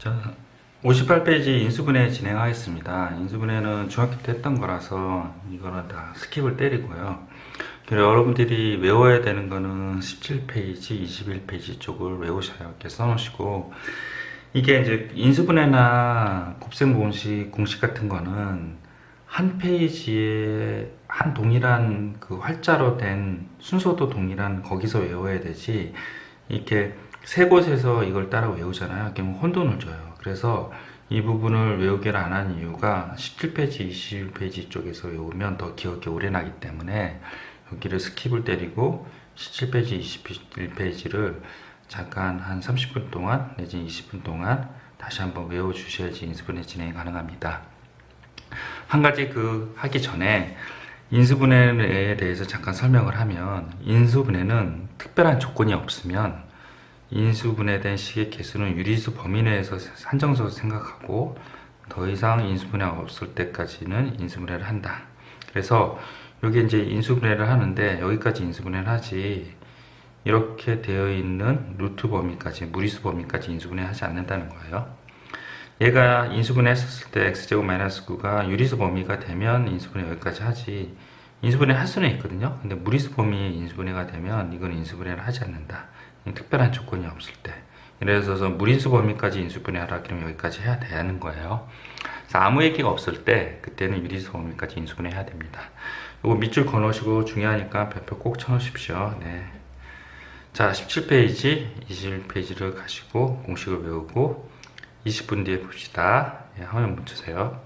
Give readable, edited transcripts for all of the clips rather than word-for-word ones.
자, 58페이지 인수분해 진행하겠습니다. 인수분해는 중학교 때 했던 거라서 이거는 다 스킵을 때리고요. 그리고 여러분들이 외워야 되는 거는 17페이지, 21페이지 쪽을 외우셔야 이렇게 써놓으시고, 이게 이제 인수분해나 곱셈공식 공식 같은 거는 한 페이지에 한 동일한 그 활자로 된 순서도 동일한 거기서 외워야 되지, 이렇게 세 곳에서 이걸 따라 외우잖아요. 그럼 혼돈을 줘요. 그래서 이 부분을 외우기를 안 한 이유가 17페이지, 21페이지 쪽에서 외우면 더 기억이 오래 나기 때문에 여기를 스킵을 때리고 17페이지, 21페이지를 잠깐 한 30분 동안 내지 20분 동안 다시 한번 외워 주셔야지 인수분해 진행이 가능합니다. 한 가지 하기 전에 인수분해에 대해서 잠깐 설명을 하면, 인수분해는 특별한 조건이 없으면 인수분해된 식의 개수는 유리수 범위 내에서 한정적으로 생각하고 더 이상 인수분해가 없을 때까지는 인수분해를 한다. 그래서 여기 이제 인수분해를 하는데 여기까지 인수분해를 하지, 이렇게 되어 있는 루트 범위까지, 무리수 범위까지 인수분해 하지 않는다는 거예요. 얘가 인수분해 했었을 때 x제곱 마이너스 9가 유리수 범위가 되면 인수분해 여기까지 하지, 인수분해 할 수는 있거든요. 근데 무리수 범위의 인수분해가 되면 이건 인수분해를 하지 않는다. 특별한 조건이 없을 때. 예를 들어서 무리수 범위까지 인수분해 하라 그러면 여기까지 해야 되는 거예요. 그래서 아무 얘기가 없을 때 그때는 유리수 범위까지 인수분해 해야 됩니다. 이거 밑줄 그어놓으시고 중요하니까 별표 꼭 쳐놓으십시오. 네. 자, 17페이지, 21페이지를 가시고 공식을 외우고 20분 뒤에 봅시다. 예, 화면 멈추세요.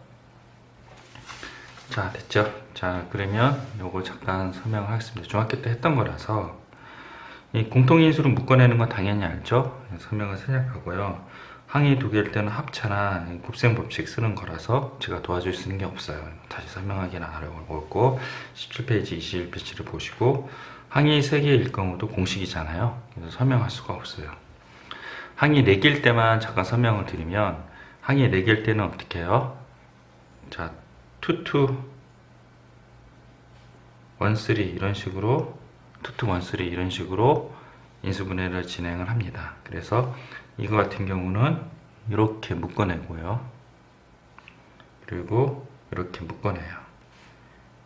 자, 됐죠? 자, 그러면 요거 잠깐 설명하겠습니다. 중학교 때 했던 거라서 이 공통인수를 묶어내는 건 당연히 알죠? 설명을 생략하고요. 항이 두 개일 때는 합차나 곱셈 법칙 쓰는 거라서 제가 도와줄 수 있는 게 없어요. 다시 설명하기는 어렵고 17페이지, 21페이지를 보시고, 항이 세 개일 경우도 공식이잖아요. 그래서 설명할 수가 없어요. 항이 네 개일 때만 잠깐 설명을 드리면, 항이 네 개일 때는 어떻게 해요? 자, 2, 1, 3 이런 식으로 2, 1, 3 이런 식으로 인수분해를 진행을 합니다. 그래서 이거 같은 경우는 이렇게 묶어내고요. 그리고 이렇게 묶어내요.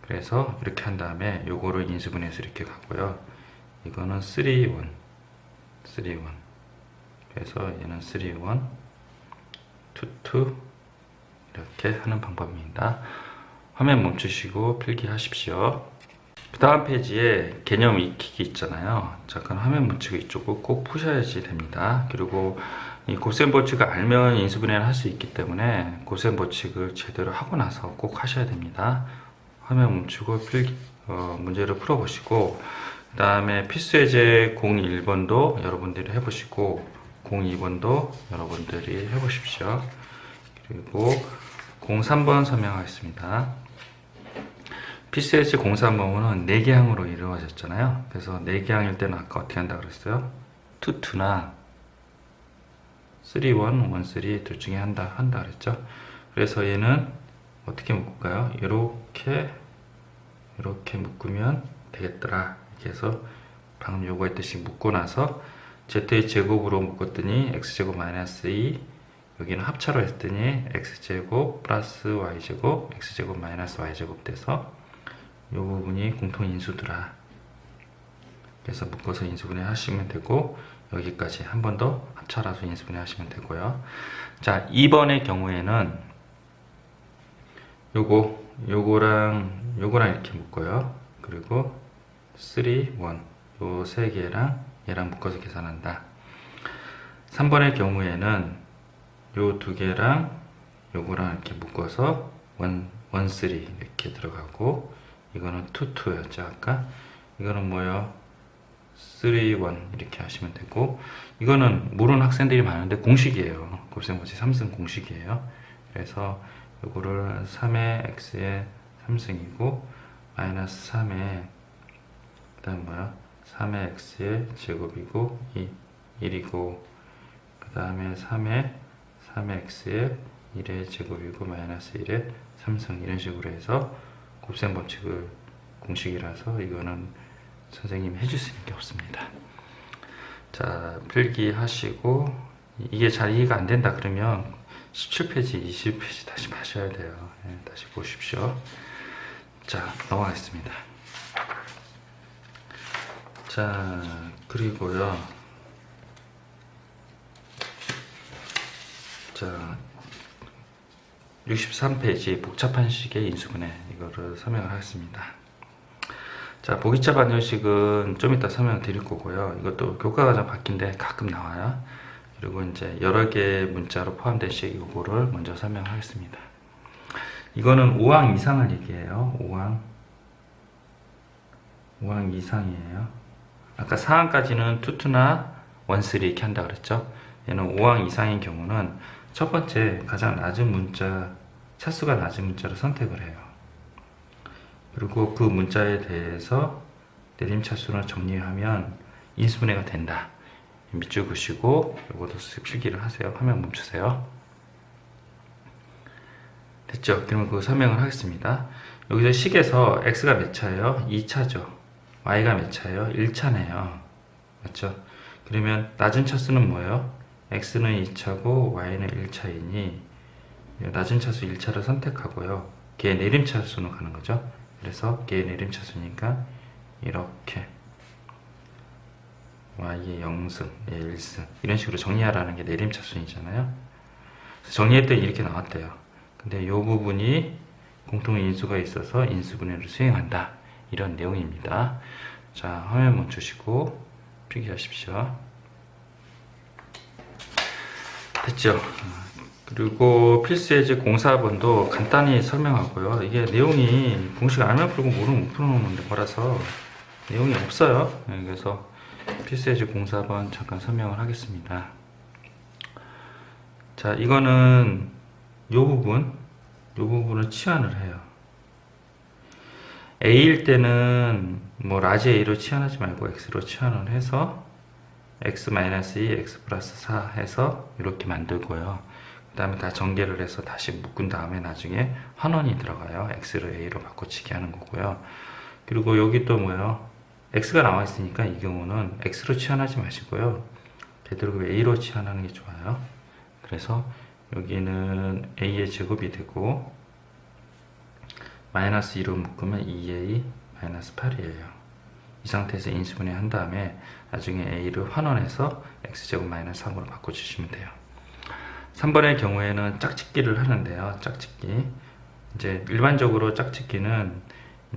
그래서 이렇게 한 다음에 요거를 인수분해해서 이렇게 가고요. 이거는 3, 1, 3, 1. 그래서 얘는 3, 1, 2, 2 이렇게 하는 방법입니다. 화면 멈추시고 필기하십시오. 그 다음 페이지에 개념 익히기 있잖아요. 잠깐 화면 멈추고 이쪽을 꼭 푸셔야지 됩니다. 그리고 이 곱셈 법칙을 알면 인수분해를 할 수 있기 때문에 곱셈 법칙을 제대로 하고 나서 꼭 하셔야 됩니다. 화면 멈추고 문제를 풀어보시고, 그 다음에 필수예제 01번도 여러분들이 해보시고 02번도 여러분들이 해보십시오. 그리고 03번 설명하겠습니다. 필수예제 03번은 4개 항으로 이루어졌잖아요. 그래서 4개 항일 때는 아까 어떻게 한다 그랬어요? 2, 2나 3, 1, 1, 3 둘 중에 한다 그랬죠. 그래서 얘는 어떻게 묶을까요? 이렇게 묶으면 되겠더라. 이렇게 해서 방금 요구했듯이 묶고 나서 z의 제곱으로 묶었더니 x제곱 마이너스 2, 여기는 합차로 했더니 x제곱 플러스 y제곱, x제곱 마이너스 y제곱 돼서 이 부분이 공통인수더라. 그래서 묶어서 인수분해 하시면 되고, 여기까지 한 번 더 합차라서 인수분해 하시면 되고요. 자, 2번의 경우에는 요거랑 이렇게 묶어요. 그리고 3, 1 요 세 개랑 얘랑 묶어서 계산한다. 3번의 경우에는 요 두 개랑 요거랑 이렇게 묶어서 1, 3 이렇게 들어가고, 이거는 2, 2였죠 아까. 이거는 뭐요? 3, 1 이렇게 하시면 되고, 이거는 모르는 학생들이 많은데 공식이에요. 곱셈법칙 3승 공식이에요. 그래서 요거를 3의 x의 3승이고 마이너스 3의 그 다음 뭐야? 3의 x의 제곱이고 1이고, 그 다음에 3의 x의 1의 제곱이고 마이너스 1의 3승, 이런 식으로 해서 곱셈 법칙을 공식이라서 이거는 선생님이 해줄 수 있는 게 없습니다. 자, 필기 하시고 이게 잘 이해가 안 된다 그러면 17페이지, 20페이지 다시 봐셔야 돼요. 다시 보십시오. 자, 넘어가겠습니다. 자, 그리고요. 자, 63페이지 복잡한 식의 인수분해 이거를 설명을 하겠습니다. 자, 보기차 반전식은 좀 이따 설명 드릴 거고요. 이것도 교과과정 바뀐데 가끔 나와요. 그리고 이제 여러 개의 문자로 포함된 식 이거를 먼저 설명하겠습니다. 이거는 5항 이상을 얘기해요. 5항 이상이에요. 아까 4항까지는 투투나 원쓰리 이렇게 한다 그랬죠. 얘는 5항 이상인 경우는 첫 번째 가장 낮은 문자, 차수가 낮은 문자를 선택을 해요. 그리고 그 문자에 대해서 내림차수를 정리하면 인수분해가 된다. 밑줄 그시고 이것도 필기를 하세요. 화면 멈추세요. 됐죠? 그러면 그 설명을 하겠습니다. 여기서 식에서 x가 몇 차예요? 2차죠. y가 몇 차예요? 1차네요. 맞죠? 그러면 낮은 차수는 뭐예요? x는 2차고 y는 1차이니 낮은 차수 1차를 선택하고요. 걔 내림차수로 가는 거죠. 그래서 걔 내림차수니까 이렇게 y의 0승, 얘 1승 이런 식으로 정리하라는 게 내림차순이잖아요. 정리했더니 이렇게 나왔대요. 근데 이 부분이 공통인수가 있어서 인수분해를 수행한다. 이런 내용입니다. 자, 화면 멈추시고 필기하십시오. 됐죠? 그리고 필수예제 공사본도 간단히 설명하고요. 이게 내용이 공식 알면 풀고 모르면 못 풀어놓는 거라서 내용이 없어요. 그래서 필수예제 공사본 잠깐 설명을 하겠습니다. 자, 이거는 요 부분을 치환을 해요. A일 때는 뭐 라지 A로 치환하지 말고 X로 치환을 해서 X-2, X 플러스 4 해서 이렇게 만들고요. 그 다음에 다 전개를 해서 다시 묶은 다음에 나중에 환원이 들어가요. X를 A로 바꿔치기 하는 거고요. 그리고 여기 또 뭐예요? X가 나와 있으니까 이 경우는 X로 치환하지 마시고요. 되도록 A로 치환하는 게 좋아요. 그래서 여기는 A의 제곱이 되고 마이너스 2로 묶으면 2A 마이너스 8이에요. 이 상태에서 인수분해 한 다음에 나중에 A를 환원해서 X제곱 마이너스 3으로 바꿔주시면 돼요. 3번의 경우에는 짝짓기를 하는데요. 짝짓기. 이제 일반적으로 짝짓기는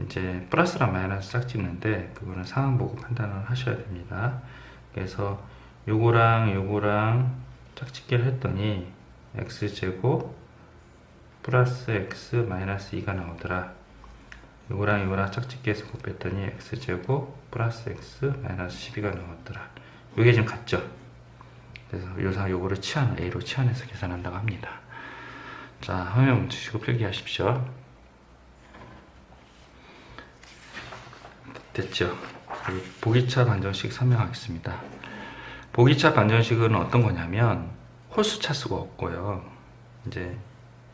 이제 플러스랑 마이너스 짝짓는데 그거는 상황 보고 판단을 하셔야 됩니다. 그래서 요거랑 짝짓기를 했더니 X제곱 플러스 X 마이너스 2가 나오더라. 요거랑 짝짓기해서 곱했더니 X제곱 플러스 X 마이너스 12가 나왔더라. 요게 지금 같죠? 그래서 요거를 A로 치환해서 계산한다고 합니다. 자, 화면 멈추시고 필기하십시오. 됐죠? 보기차 반전식 설명하겠습니다. 보기차 반전식은 어떤 거냐면 홀수 차수가 없고요. 이제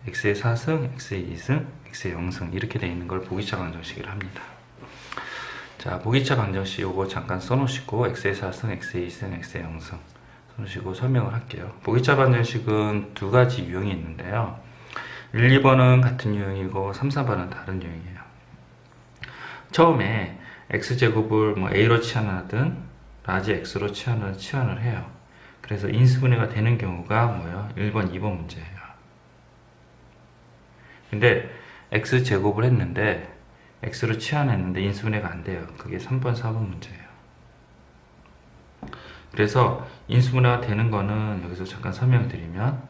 x의 4승, x의 2승, x의 0승 이렇게 되어 있는 걸 보기차 반전식을 합니다. 자, 보기차 반전식 요거 잠깐 써놓으시고 x의 4승, x의 2승, x의 0승 써놓으시고 설명을 할게요. 보기차 반전식은 두 가지 유형이 있는데요. 1, 2번은 같은 유형이고 3, 4번은 다른 유형이에요. 처음에 x제곱을 뭐 a로 치환하든 라지 x로 치환을 해요. 그래서 인수분해가 되는 경우가 뭐예요? 1번, 2번 문제예요. 근데 x제곱을 했는데 x로 치환했는데 인수분해가 안 돼요. 그게 3번, 4번 문제예요. 그래서 인수분해가 되는 거는 여기서 잠깐 설명을 드리면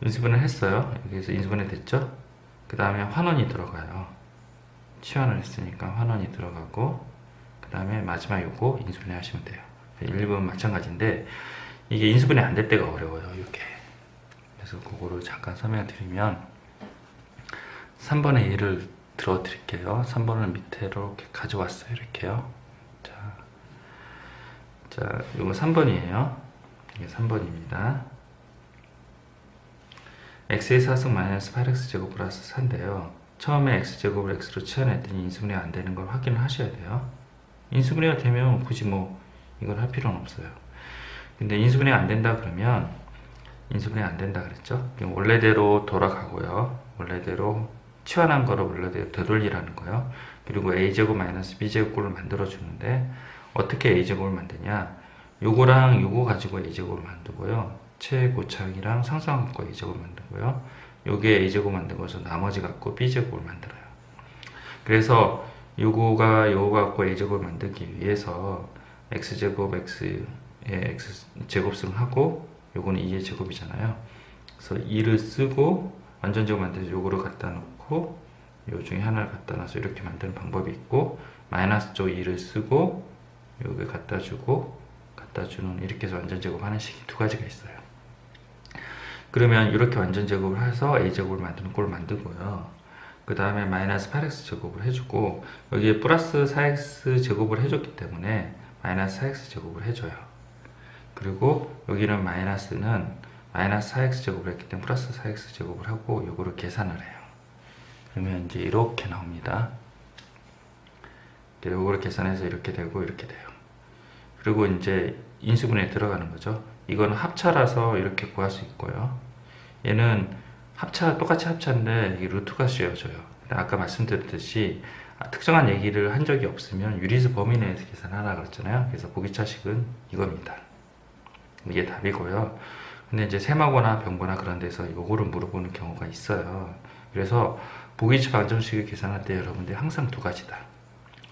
인수분해를 했어요. 여기서 인수분해 됐죠? 그 다음에 환원이 들어가요. 치환을 했으니까 환원이 들어가고 그 다음에 마지막 요거 인수분해 하시면 돼요. 1번 마찬가지인데 이게 인수분해 안 될 때가 어려워요. 이렇게. 그래서 그거를 잠깐 설명을 드리면 3번의 예를 들어 드릴게요. 3번을 밑으로 이렇게 가져왔어요. 이렇게요. 자, 이거 3번이에요. 이게 3번입니다. x의 4승 마이너스 8x제곱 플러스 4인데요. 처음에 x제곱을 x로 치환했더니 인수분해가 안 되는 걸 확인을 하셔야 돼요. 인수분해가 되면 굳이 뭐 이걸 할 필요는 없어요. 근데 인수분해가 안 된다 그러면 인수분해 안 된다 그랬죠. 원래대로 돌아가고요. 원래대로 치환한 거를 원래대로 되돌리라는 거예요. 그리고 a제곱 마이너스 b제곱을 만들어 주는데 어떻게 a제곱을 만드냐, 요거랑 요거 가지고 a제곱을 만들고요, 최고차항이랑 상수항 갖고 a제곱을 만들고요, 요게 a제곱 만든 것서 나머지 갖고 b제곱을 만들어요. 그래서 요거 갖고 a제곱을 만들기 위해서 x제곱 x의 x제곱승 하고 요거는 2의 제곱이잖아요. 그래서 2를 쓰고 완전제곱 만들어서 요거를 갖다 놓고 요 중에 하나를 갖다 놔서 이렇게 만드는 방법이 있고, 마이너스 쪽 2를 쓰고 여기 갖다 주고 갖다 주는, 이렇게 해서 완전제곱 하는 식이 두 가지가 있어요. 그러면 이렇게 완전제곱을 해서 a제곱을 만드는 꼴을 만들고요. 그 다음에 마이너스 8x 제곱을 해주고 여기에 플러스 4x 제곱을 해줬기 때문에 마이너스 4x 제곱을 해줘요. 그리고 여기는 마이너스는 마이너스 4x 제곱을 했기 때문에 플러스 4x 제곱을 하고 요거를 계산을 해요. 그러면 이제 이렇게 나옵니다. 요거를 계산해서 이렇게 되고 이렇게 돼요. 그리고 이제 인수분해에 들어가는 거죠. 이거는 합차라서 이렇게 구할 수 있고요. 얘는 똑같이 합차인데 이게 루트가 씌워져요. 아까 말씀드렸듯이 특정한 얘기를 한 적이 없으면 유리수 범위 내에서 계산하라 그랬잖아요. 그래서 보기차식은 이겁니다. 이게 답이고요. 근데 이제 셈하거나 변거나 그런 데서 요거를 물어보는 경우가 있어요. 그래서 보기차 방정식을 계산할 때 여러분들이 항상 두 가지다,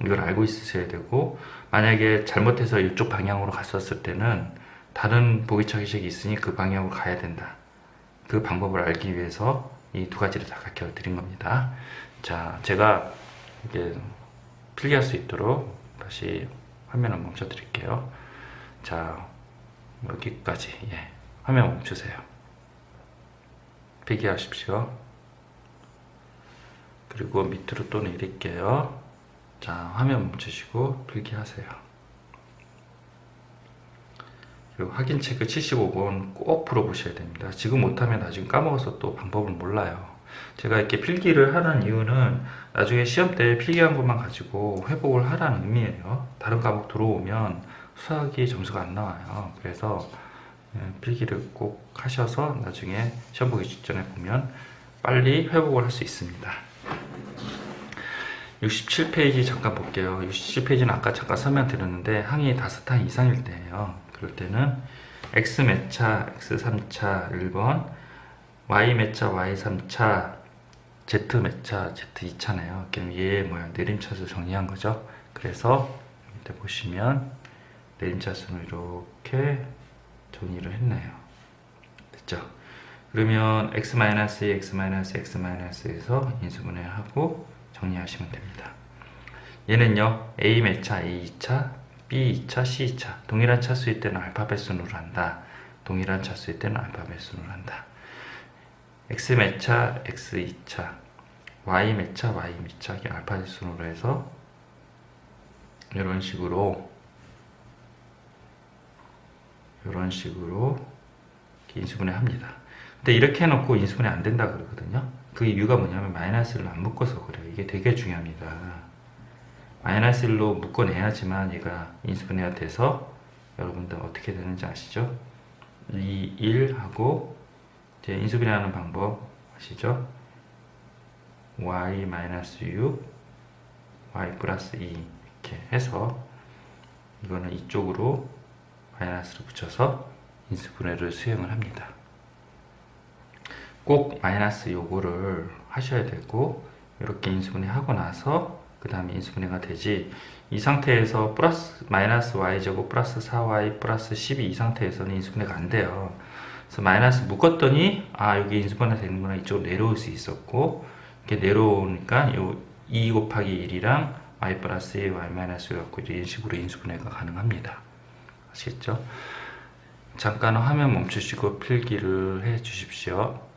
이걸 알고 있으셔야 되고, 만약에 잘못해서 이쪽 방향으로 갔었을 때는 다른 보기차식이 있으니 그 방향으로 가야 된다. 그 방법을 알기 위해서 이 두 가지를 다 가르쳐 드린 겁니다. 자, 제가 이게 필기할 수 있도록 다시 화면을 멈춰 드릴게요. 자, 여기까지. 화면 멈추세요. 필기하십시오. 그리고 밑으로 또 내릴게요. 자, 화면 멈추시고 필기하세요. 그리고 확인 체크 75번 꼭 풀어보셔야 됩니다. 지금 못하면 나중에 까먹어서 또 방법을 몰라요. 제가 이렇게 필기를 하는 이유는 나중에 시험 때 필기한 것만 가지고 회복을 하라는 의미예요. 다른 과목 들어오면 수학이 점수가 안 나와요. 그래서 필기를 꼭 하셔서 나중에 시험 보기 직전에 보면 빨리 회복을 할 수 있습니다. 67페이지 잠깐 볼게요. 67페이지는 아까 잠깐 설명드렸는데 항이 5항 이상일 때예요. 그럴 때는 x 몇 차, x 3차 1번, y 몇 차, y 3차, z 몇 차, z 2차네요. 그럼 얘 내림차수 정리한 거죠. 그래서 밑에 보시면 내림차수는 이렇게 정리를 했네요. 됐죠? 그러면 x-2, x-x-에서 인수분해하고 정리하시면 됩니다. 얘는요, a 몇 차, a 2차, b 2차, c 2차. 동일한 차수일 때는 알파벳 순으로 한다. 동일한 차수일 때는 알파벳 순으로 한다. x 몇 차, x 2차, y 몇 차, y 몇 차. 알파벳 순으로 해서 이런 식으로 인수분해 합니다. 근데 이렇게 해놓고 인수분해 안 된다 그러거든요. 그 이유가 뭐냐면 마이너스 1로 안 묶어서 그래요. 이게 되게 중요합니다. 마이너스 1로 묶어내야지만 얘가 인수분해가 돼서 여러분들 어떻게 되는지 아시죠? 2, 1 하고 이제 인수분해하는 방법 아시죠? y-6 y 플러스 2 이렇게 해서 이거는 이쪽으로 마이너스를 붙여서 인수분해를 수행을 합니다. 꼭 마이너스 요거를 하셔야 되고, 이렇게 인수분해 하고 나서 그 다음에 인수분해가 되지, 이 상태에서 플러스 마이너스 y제곱 플러스 4y 플러스 12 이 상태에서는 인수분해가 안 돼요. 그래서 마이너스 묶었더니 여기 인수분해 되는구나, 이쪽으로 내려올 수 있었고, 이렇게 내려오니까 요 2 곱하기 1이랑 y 플러스 2 y 마이너스 2 갖고 이런 식으로 인수분해가 가능합니다. 아시겠죠? 잠깐 화면 멈추시고 필기를 해 주십시오.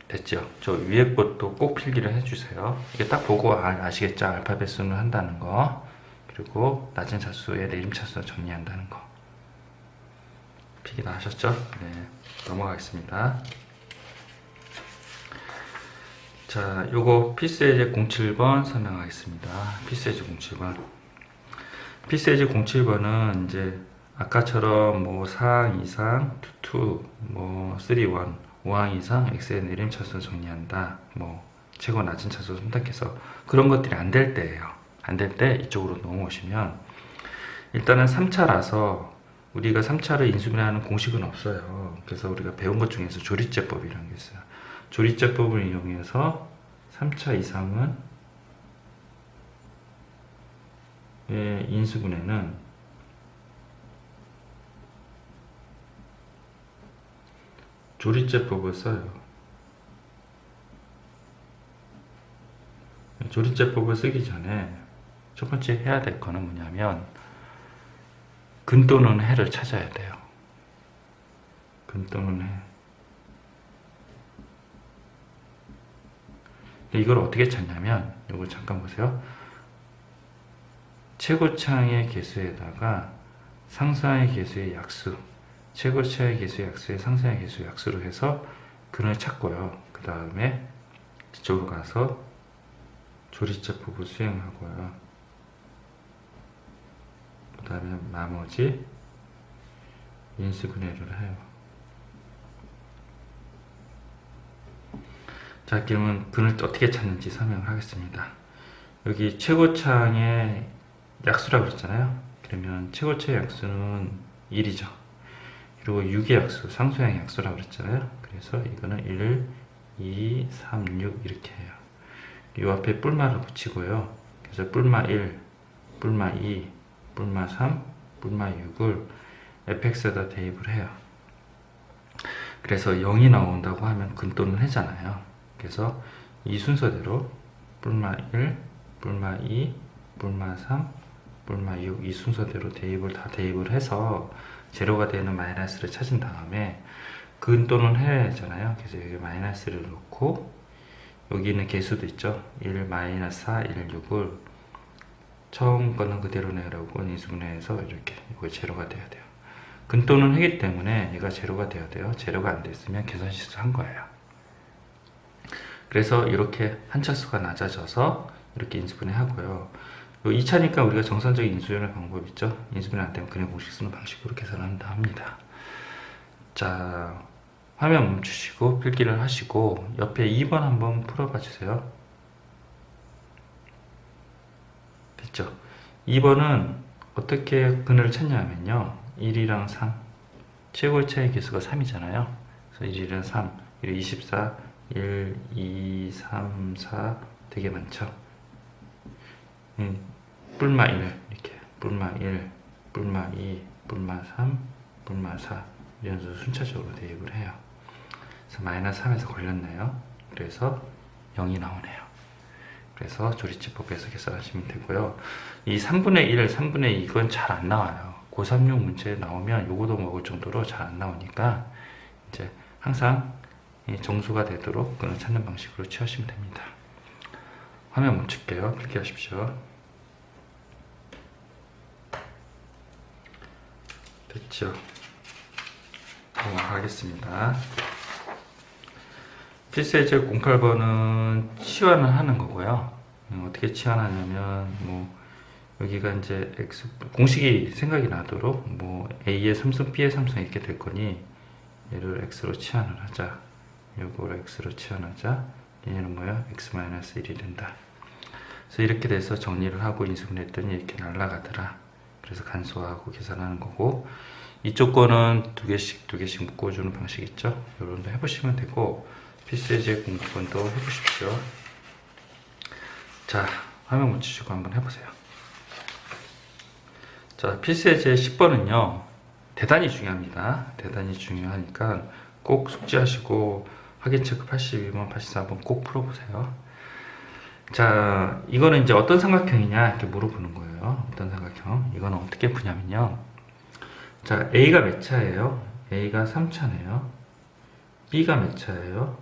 됐죠? 저 위에 것도 꼭 필기를 해주세요. 이게 딱 보고 아시겠죠? 알파벳 순을 한다는 거, 그리고 낮은 차수의 내림차수 정리한다는 거. 필기 다 하셨죠? 네, 넘어가겠습니다. 자, 요거 피스에이지 07번 설명하겠습니다. 피스에이지 07번. 피스에이지 07번은 이제 아까처럼 뭐 4항 이상, 투투, 뭐 3, 1, 5항 이상 x의 내림 차수 정리한다. 뭐 최고 낮은 차수 선택해서 그런 것들이 안 될 때예요. 안 될 때 이쪽으로 넘어오시면 일단은 3차라서 우리가 3차를 인수분해하는 공식은 없어요. 그래서 우리가 배운 것 중에서 조리제법이라는 게 있어요. 조리제법을 이용해서 3차 이상은 인수분해는 조리제법을 써요. 조리제법을 쓰기 전에 첫 번째 해야 될 거는 뭐냐면 근 또는 해를 찾아야 돼요. 근 또는 해. 이걸 어떻게 찾냐면 이거 잠깐 보세요. 최고차항의 개수에다가 상수항의 개수의 약수, 최고차의 개수의 약수에 상수의 개수의 약수로 해서 근을 찾고요. 그 다음에 이쪽으로 가서 조리제법을 수행하고요. 그 다음에 나머지 인수분해를 해요. 자, 그러면 근을 어떻게 찾는지 설명을 하겠습니다. 여기 최고차항의 약수라고 그랬잖아요. 그러면 최고차의 약수는 1이죠. 그리고 6의 약수, 상수항의 약수라고 그랬잖아요. 그래서 이거는 1, 2, 3, 6 이렇게 해요. 이 앞에 뿔마를 붙이고요. 그래서 뿔마 1, 뿔마 2, 뿔마 3, 뿔마 6을 fx에다 대입을 해요. 그래서 0이 나온다고 하면 근 또는 해잖아요. 그래서 이 순서대로 뿔마 1, 뿔마 2, 뿔마 3, 뿔마 6 이 순서대로 다 대입을 해서 제로가 되는 마이너스를 찾은 다음에 근 또는 해잖아요. 그래서 여기 마이너스를 넣고 여기 있는 개수도 있죠. 1, 마이너스 4, 1, 6을 처음 거는 그대로 내라고 인수분해해서 이렇게 이거 제로가 돼야 돼요. 근 또는 해기 때문에 얘가 제로가 돼야 돼요. 제로가 안 됐으면 계산 실수한 거예요. 그래서 이렇게 한 차수가 낮아져서 이렇게 인수분해 하고요. 2차니까 우리가 정상적인 인수분해 방법 있죠. 인수분해 안 되면 근의 공식 쓰는 방식으로 계산한다 합니다. 자, 화면 멈추시고 필기를 하시고 옆에 2번 한번 풀어봐 주세요. 됐죠? 2번은 어떻게 근을 찾냐면요. 1이랑 3 최고의 차의 개수가 3이잖아요. 그래서 1이랑 3 1, 24 1, 2, 3, 4 되게 많죠. 뿔마 1 이렇게 뿔마 1, 뿔마 2, 뿔마 3, 뿔마 4 이런 식으로 순차적으로 대입을 해요. 그래서 마이너스 3에서 걸렸네요. 그래서 0이 나오네요. 그래서 조리제법에서 계산하시면 되고요. 이 3분의 1, 3분의 2 이건 잘 안 나와요. 고36 문제 나오면 요거도 먹을 정도로 잘 안 나오니까 이제 항상 정수가 되도록 그걸 찾는 방식으로 취하시면 됩니다. 화면 멈출게요. 그렇게 하십시오. 됐죠? 넘어가겠습니다. 필수예제 08번은 치환을 하는 거고요. 어떻게 치환하냐면 뭐 여기가 이제 x 공식이 생각이 나도록 뭐 a의 삼성, b의 삼성 이렇게 될 거니 얘를 x로 치환을 하자. 요거를 x로 치환하자. 얘는 뭐야? x-1이 된다. 그래서 이렇게 돼서 정리를 하고 인수분해했더니 이렇게 날라가더라. 그래서 간소화하고 계산하는 거고, 이쪽 거는 두 개씩 묶어주는 방식 있죠? 요런도 해보시면 되고, 필수예제 공부번도 해보십시오. 자, 화면 멈추시고 한번 해보세요. 자, 필수예제 10번은요 대단히 중요합니다. 대단히 중요하니까 꼭 숙지하시고 확인 체크 82번, 84번 꼭 풀어보세요. 자, 이거는 이제 어떤 삼각형이냐 이렇게 물어보는 거예요. 어떤 삼각형? 이거는 어떻게 푸냐면요. 자, A가 몇 차예요? A가 3차네요. B가 몇 차예요?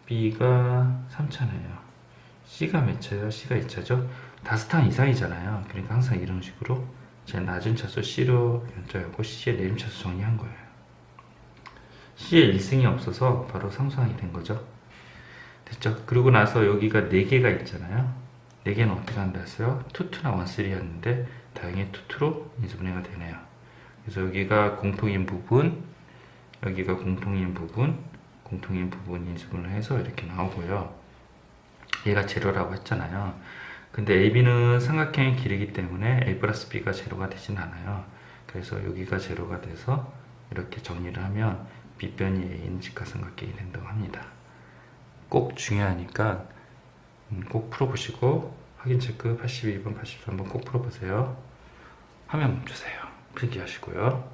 B가 3차네요. C가 몇 차예요? C가 2차죠? 다스탕 이상이잖아요. 그러니까 항상 이런 식으로 제일 낮은 차수 C로 연장하고 C의 내림 차수 정리한 거예요. C의 1승이 없어서 바로 상수항이 된 거죠. 됐죠? 그리고 나서 여기가 4개가 있잖아요. 4개는 어떻게 한다 했어요? 2, 2나 1, 3였는데 다행히 2, 2로 인수분해가 되네요. 그래서 여기가 공통인 부분, 여기가 공통인 부분, 공통인 부분 인수분을 해서 이렇게 나오고요. 얘가 제로라고 했잖아요. 근데 AB는 삼각형의 길이기 때문에 A 플러스 B가 제로가 되진 않아요. 그래서 여기가 제로가 돼서 이렇게 정리를 하면 B변이 A인 직각삼각형이 된다고 합니다. 꼭 중요하니까 꼭 풀어보시고 확인 체크 82번, 83번 꼭 풀어보세요. 화면 멈추세요. 필기하시고요.